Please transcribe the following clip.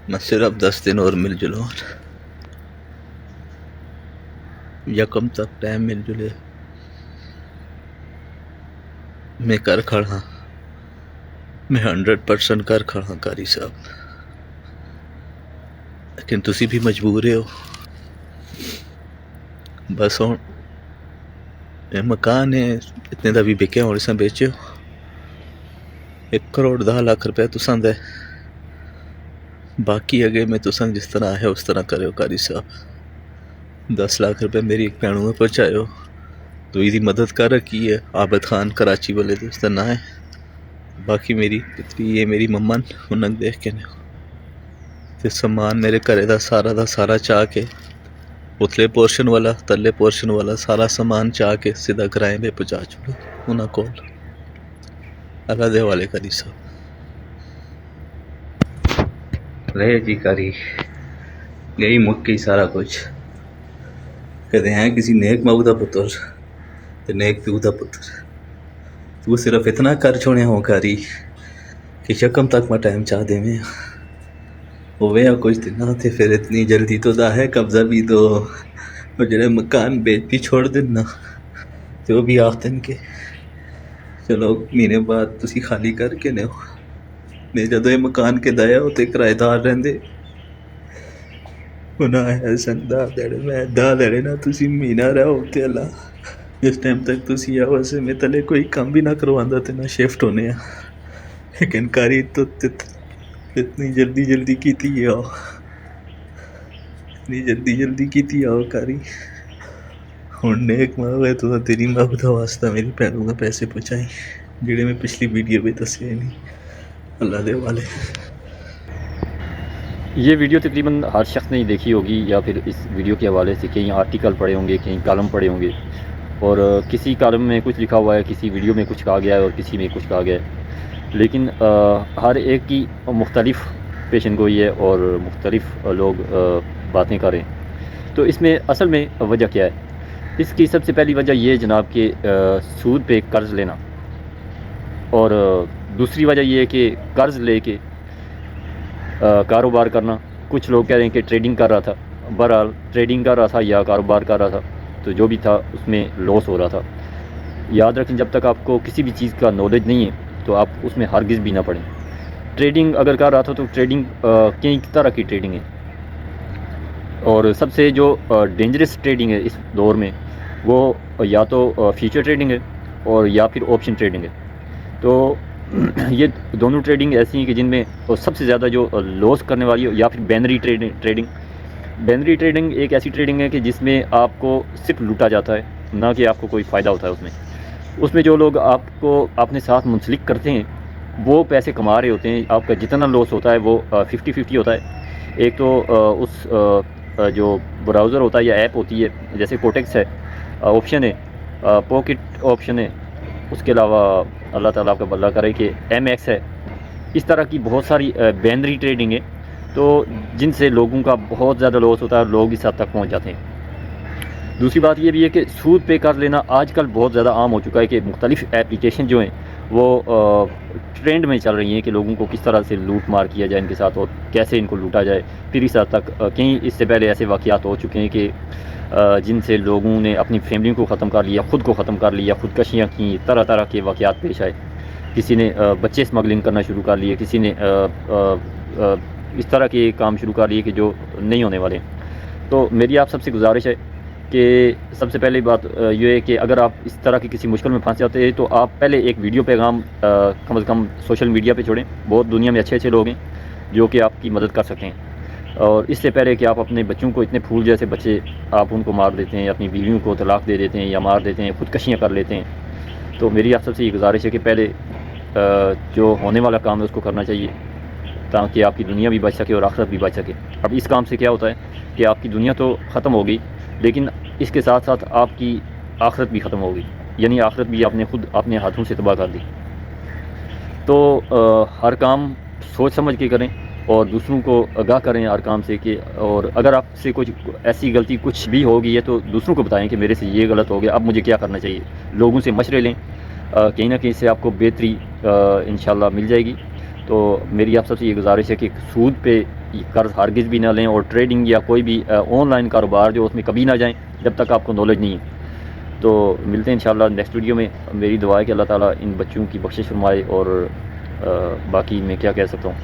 میں صرف 10 دن اور مل جلو یکم تک ٹائم مل جلے میں کر کھڑا میں 100% کر کھڑا قاری صاحب، لیکن تسی بھی مجبور ہو۔ بس ہوں یہ مکان ہے اتنے دا بھی بکے ہونے سے بیچے 1 کروڑ 10 لاکھ روپے تساں دے، باقی اگے میں تساں جس طرح ہے اس طرح کرے ہو قاری صاحب۔ 10 لاکھ روپے میری ایک بھینوں میں پہنچائے ہو تو یہ مدد کر رکھی ہے عابد خان کراچی والے تو اس طرح نہ ہے، باقی میری پتری یہ میری ممن انہوں دیکھ کے نہیں تے سامان میرے گھرے دا سارا چاہ کے اتلے پورشن والا تلے پورشن والا سارا سامان چاہ کے سیدھا کرائے پہ پہنچا چھوڑو انہاں کول۔ اللہ دے والے قاری صاحب رہے جی کاری گئی مک گئی سارا کچھ، کہتے ہیں کسی نیک ماؤ دا پتر تے نیک پیو دا پتر، تو صرف اتنا کر چھوڑے ہوں کاری کہ یکم تک میں ٹائم چاہ دے میں ہوئے کچھ دن نہ تھے، پھر اتنی جلدی تو دا ہے قبضہ بھی دو اور جڑے مکان بیچ بھی چھوڑ دینا تو بھی آختے ہیں کہ چلو مہینے بعد تسی خالی کر کے نو میں جدو یہ مکان کے دایا ہوتے کرایہ دار رہندے انہاں ہے سن دا دیڑے نا تسی مہینہ رہو تے اللہ جس ٹائم تک تسی آؤ اسے میں تلے کوئی کام بھی نہ کرواندہ تے نہ شفٹ ہونے ہیں، لیکن کاری تو اتنی جلدی کیتی آؤ، اتنی جلدی کیتی آؤ کاری ہوں نیک ماں ہوئے تو تیری ماں دا واسطہ میری پہنوں کا پیسے پہنچائیں جڑے میں پچھلی ویڈیو بھی دسے نہیں۔ اللہ دے والے یہ ویڈیو تقریباً ہر شخص نے دیکھی ہوگی یا پھر اس ویڈیو کے حوالے سے کہیں آرٹیکل پڑھے ہوں گے، کہیں کالم پڑھے ہوں گے، اور کسی کالم میں کچھ لکھا ہوا ہے، کسی ویڈیو میں کچھ کہا گیا ہے اور کسی میں کچھ کہا گیا ہے، لیکن ہر ایک کی مختلف پیشن گوئی ہے اور مختلف لوگ باتیں کر رہے ہیں۔ تو اس میں اصل میں وجہ کیا ہے؟ اس کی سب سے پہلی وجہ یہ جناب کہ سود پہ قرض لینا، اور دوسری وجہ یہ ہے کہ قرض لے کے کاروبار کرنا۔ کچھ لوگ کہہ رہے ہیں کہ ٹریڈنگ کر رہا تھا، بہرحال ٹریڈنگ کر رہا تھا یا کاروبار کر رہا تھا تو جو بھی تھا اس میں لاس ہو رہا تھا۔ یاد رکھیں جب تک آپ کو کسی بھی چیز کا نالج نہیں ہے تو آپ اس میں ہرگز بھی نہ پڑیں۔ ٹریڈنگ اگر کر رہا تھا تو ٹریڈنگ کئی طرح کی ٹریڈنگ ہے، اور سب سے جو ڈینجرس ٹریڈنگ ہے اس دور میں وہ یا تو فیوچر ٹریڈنگ ہے اور یا پھر آپشن ٹریڈنگ ہے۔ تو یہ دونوں ٹریڈنگ ایسی ہیں کہ جن میں سب سے زیادہ جو لاس کرنے والی یا پھر بینری ٹریڈنگ ایک ایسی ٹریڈنگ ہے کہ جس میں آپ کو صرف لوٹا جاتا ہے، نہ کہ آپ کو کوئی فائدہ ہوتا ہے اس میں جو لوگ آپ کو اپنے ساتھ منسلک کرتے ہیں وہ پیسے کما رہے ہوتے ہیں، آپ کا جتنا لاس ہوتا ہے وہ 50-50 ہوتا ہے۔ ایک تو اس جو براؤزر ہوتا ہے یا ایپ ہوتی ہے جیسے کوٹیکس ہے، آپشن ہے، پاکٹ آپشن ہے، اس کے علاوہ اللہ تعالیٰ آپ کا بھلا کرے کہ ایم ایکس ہے، اس طرح کی بہت ساری بینری ٹریڈنگ ہے تو جن سے لوگوں کا بہت زیادہ لاس ہوتا ہے اور لوگ اس حد تک پہنچ جاتے ہیں۔ دوسری بات یہ بھی ہے کہ سود پہ قرض لینا آج کل بہت زیادہ عام ہو چکا ہے کہ مختلف اپلیکیشن جو ہیں وہ ٹرینڈ میں چل رہی ہیں کہ لوگوں کو کس طرح سے لوٹ مار کیا جائے ان کے ساتھ اور کیسے ان کو لوٹا جائے۔ پھر اس حد تک کہیں اس سے پہلے ایسے واقعات ہو چکے ہیں کہ جن سے لوگوں نے اپنی فیملی کو ختم کر لیا، خود کو ختم کر لیا، خودکشیاں کی، طرح کے واقعات پیش آئے۔ کسی نے بچے اسمگلنگ کرنا شروع کر لیے، کسی نے اس طرح کے کام شروع کر لیے کہ جو نہیں ہونے والے ہیں۔ تو میری آپ سب سے گزارش ہے کہ سب سے پہلی بات یہ ہے کہ اگر آپ اس طرح کی کسی مشکل میں پھنس جاتے ہیں تو آپ پہلے ایک ویڈیو پیغام کم از کم سوشل میڈیا پہ چھوڑیں۔ بہت دنیا میں اچھے لوگ ہیں جو کہ آپ کی مدد کر سکیں، اور اس سے پہلے کہ آپ اپنے بچوں کو، اتنے پھول جیسے بچے آپ ان کو مار دیتے ہیں، اپنی بیویوں کو طلاق دے دیتے ہیں یا مار دیتے ہیں، خودکشیاں کر لیتے ہیں، تو میری آپ سب سے یہ گزارش ہے کہ پہلے جو ہونے والا کام ہے اس کو کرنا چاہیے تاکہ آپ کی دنیا بھی بچ سکے اور آخرت بھی بچ سکے۔ اب اس کام سے کیا ہوتا ہے کہ آپ کی دنیا تو ختم ہوگی لیکن اس کے ساتھ ساتھ آپ کی آخرت بھی ختم ہوگی، یعنی آخرت بھی آپ نے خود اپنے ہاتھوں سے تباہ کر دی۔ تو ہر کام سوچ سمجھ کے کریں اور دوسروں کو آگاہ کریں ہر کام سے کہ، اور اگر آپ سے کچھ ایسی غلطی کچھ بھی ہوگی ہے تو دوسروں کو بتائیں کہ میرے سے یہ غلط ہو گیا، اب مجھے کیا کرنا چاہیے۔ لوگوں سے مشورے لیں، کہیں نہ کہیں سے آپ کو بہتری انشاءاللہ مل جائے گی۔ تو میری آپ سب سے یہ گزارش ہے کہ سود پہ قرض ہرگز بھی نہ لیں، اور ٹریڈنگ یا کوئی بھی آن لائن کاروبار جو اس میں کبھی نہ جائیں جب تک آپ کو نالج نہیں ہے۔ تو ملتے ہیں انشاءاللہ نیکسٹ ویڈیو میں۔ میری دعا ہے کہ اللہ تعالیٰ ان بچوں کی بخشش فرمائے، اور باقی میں کیا کہہ سکتا ہوں۔